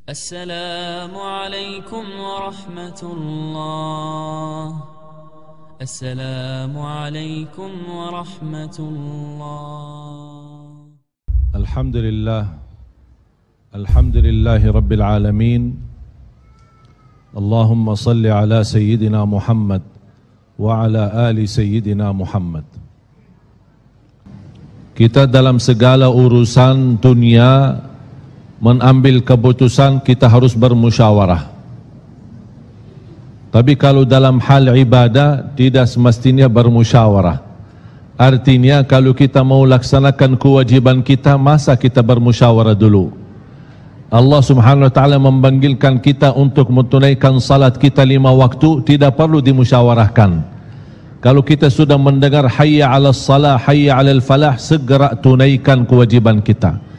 السلام عليكم ورحمة الله. السلام عليكم ورحمة الله. الحمد لله رب العالمين. اللهم صل على سيدنا محمد وعلى آل سيدنا Muhammad. Kita dalam segala urusan dunia mengambil keputusan, kita harus bermusyawarah. Tapi kalau dalam hal ibadah tidak semestinya bermusyawarah. Artinya kalau kita mau laksanakan kewajiban kita, masa kita bermusyawarah dulu? Allah Subhanahu wa taala memanggilkan kita untuk menunaikan salat kita 5 waktu, tidak perlu dimusyawarahkan. Kalau kita sudah mendengar hayya 'alas salah, hayya 'alal falah, segera tunaikan kewajiban kita.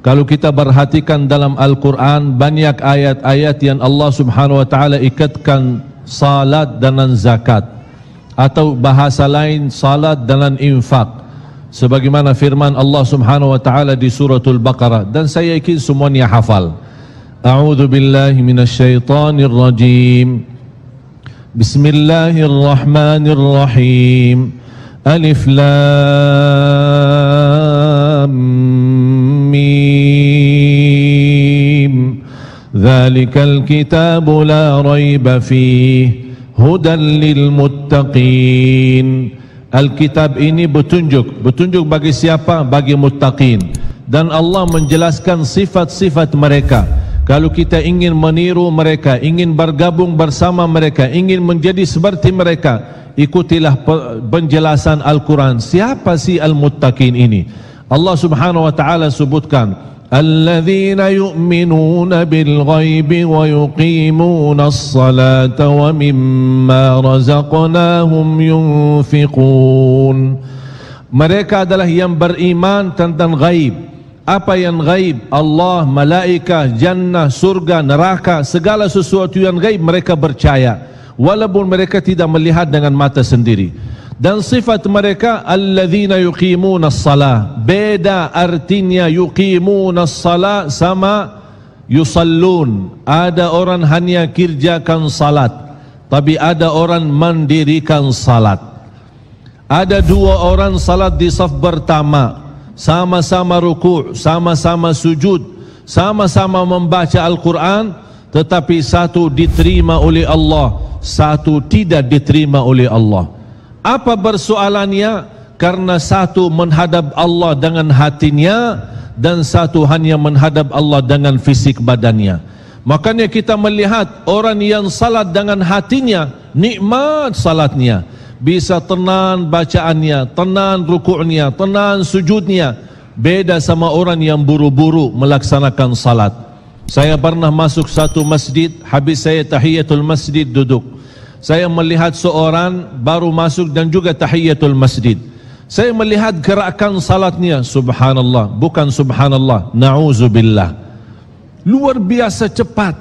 Kalau kita perhatikan dalam Al-Quran, banyak ayat-ayat yang Allah Subhanahu wa taala ikatkan salat dengan zakat, atau bahasa lain salat dengan infak, sebagaimana firman Allah Subhanahu wa taala di suratul Baqarah, dan saya yakin semuanya hafal. A'udzu billahi minasyaitonir rajim. Bismillahirrahmanirrahim. Alif Lam Mim. Dzalikal kitabu la raiba fihi hudan lil muttaqin. Alkitab ini petunjuk bagi siapa? Bagi muttaqin. Dan Allah menjelaskan sifat-sifat mereka. Kalau kita ingin meniru mereka, ingin bergabung bersama mereka, ingin menjadi seperti mereka, ikutilah penjelasan Al-Quran. Siapa si al-muttaqin ini? Allah Subhanahu wa taala sebutkan, alladzina yu'minuna bil ghaibi wa yuqimuna as-salata wa mimma razaqnahum yunfiqun. Mereka adalah yang beriman tentang ghaib. Apa yang ghaib? Allah, malaikat, jannah, surga, neraka, segala sesuatu yang ghaib mereka percaya, walaupun mereka tidak melihat dengan mata sendiri. Dan sifat mereka alladzina yuqimuna as-salah. Beda artinya yuqimuna as-salah sama yusallun. Ada orang hanya kerjakan salat, tapi ada orang mendirikan salat. Ada 2 orang salat di saf pertama, sama-sama ruku', sama-sama sujud, sama-sama membaca Al-Quran, tetapi satu diterima oleh Allah, satu tidak diterima oleh Allah. Apa persoalannya? Karena satu menghadap Allah dengan hatinya, dan satu hanya menghadap Allah dengan fisik badannya. Makanya kita melihat orang yang salat dengan hatinya, nikmat salatnya, bisa tenang bacaannya, tenang rukuknya, tenang sujudnya. Beda sama orang yang buru-buru melaksanakan salat. Saya pernah masuk satu masjid, habis saya tahiyatul masjid duduk. Saya melihat seorang baru masuk dan juga tahiyatul masjid. Saya melihat gerakan salatnya, subhanallah, bukan subhanallah, na'udzubillah, luar biasa cepat.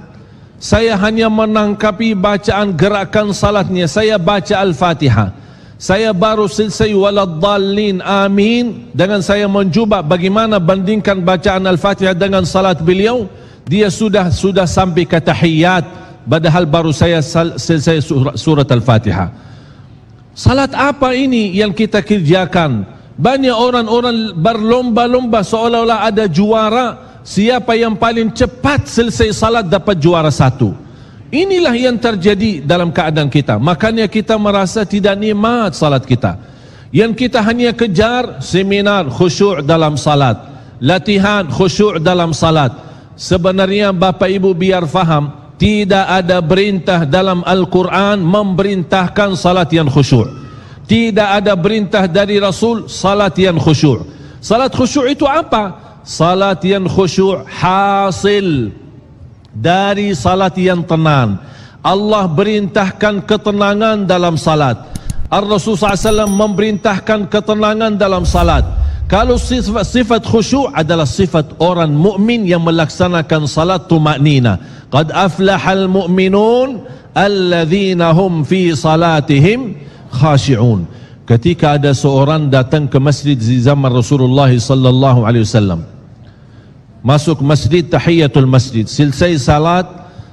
Saya hanya menangkapi bacaan gerakan salatnya. Saya baca Al-Fatihah, saya baru selesai waladdallin amin, dengan saya mencuba bagaimana bandingkan bacaan Al-Fatihah dengan salat beliau, dia sudah sampai ke tahiyat, padahal baru saya selesai surat Al-Fatihah. Salat apa ini yang kita kerjakan? Banyak orang-orang berlomba-lomba seolah-olah ada juara. Siapa yang paling cepat selesai salat dapat juara 1. Inilah yang terjadi dalam keadaan kita. Makanya kita merasa tidak nikmat salat kita. Yang kita hanya kejar seminar khusyuk dalam salat, latihan khusyuk dalam salat. Sebenarnya Bapak Ibu biar faham, tidak ada perintah dalam Al-Quran memerintahkan salat yang khusyuk. Tidak ada perintah dari Rasul salat yang khusyuk. Salat khusyuk itu apa? Salat yang khusyuk hasil dari salat yang tenang. Allah perintahkan ketenangan dalam salat. Ar-Rasul SAW memerintahkan ketenangan dalam salat. Kalau sifat khusyuk adalah sifat orang mukmin yang melaksanakan salat tumaknina. Qad aflahal mu'minun alladzina hum fi salatihim khashi'un. Ketika ada seorang datang ke masjid di zaman Rasulullah sallallahu alaihi wasallam, masuk masjid, tahiyatul masjid, selesai salat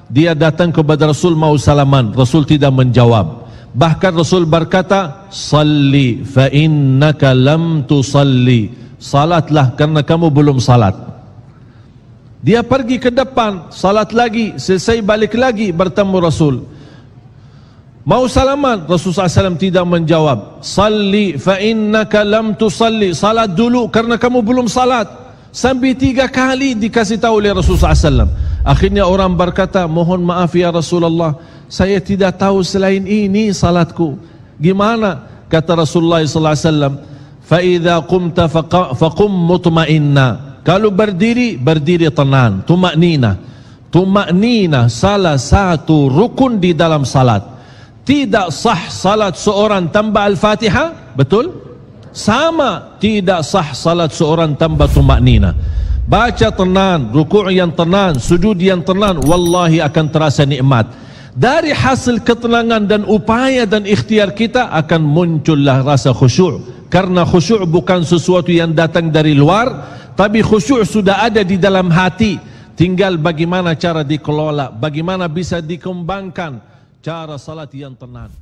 dia datang kepada Rasul mau salaman, Rasul tidak menjawab. Bahkan Rasul berkata, salli fa innaka lam tusalli, salatlah karena kamu belum salat. Dia pergi ke depan, salat lagi, selesai balik lagi bertemu Rasul. Mau salaman, Rasulullah SAW tidak menjawab. Salli fa innaka lam tusalli, salat dulu karena kamu belum salat. Sampai 3 kali dikasih tahu oleh Rasulullah SAW. Akhirnya orang berkata, mohon maaf ya Rasulullah, saya tidak tahu selain ini salatku. Gimana? Kata Rasulullah SAW, fa idza qumta faqum mutma'inna. Kalau berdiri, berdiri tenang, tumaknina. Tumaknina salah satu rukun di dalam salat. Tidak sah salat seorang tanpa Al-Fatihah, betul? Sama tidak sah salat seorang tanpa tumaknina. Baca tenang, rukuk yang tenang, sujud yang tenang, wallahi akan terasa nikmat. Dari hasil ketenangan dan upaya dan ikhtiar kita akan muncullah rasa khusyuk. Karena khusyuk bukan sesuatu yang datang dari luar, tapi khusyuk sudah ada di dalam hati. Tinggal bagaimana cara dikelola, bagaimana bisa dikembangkan cara salat yang tenang.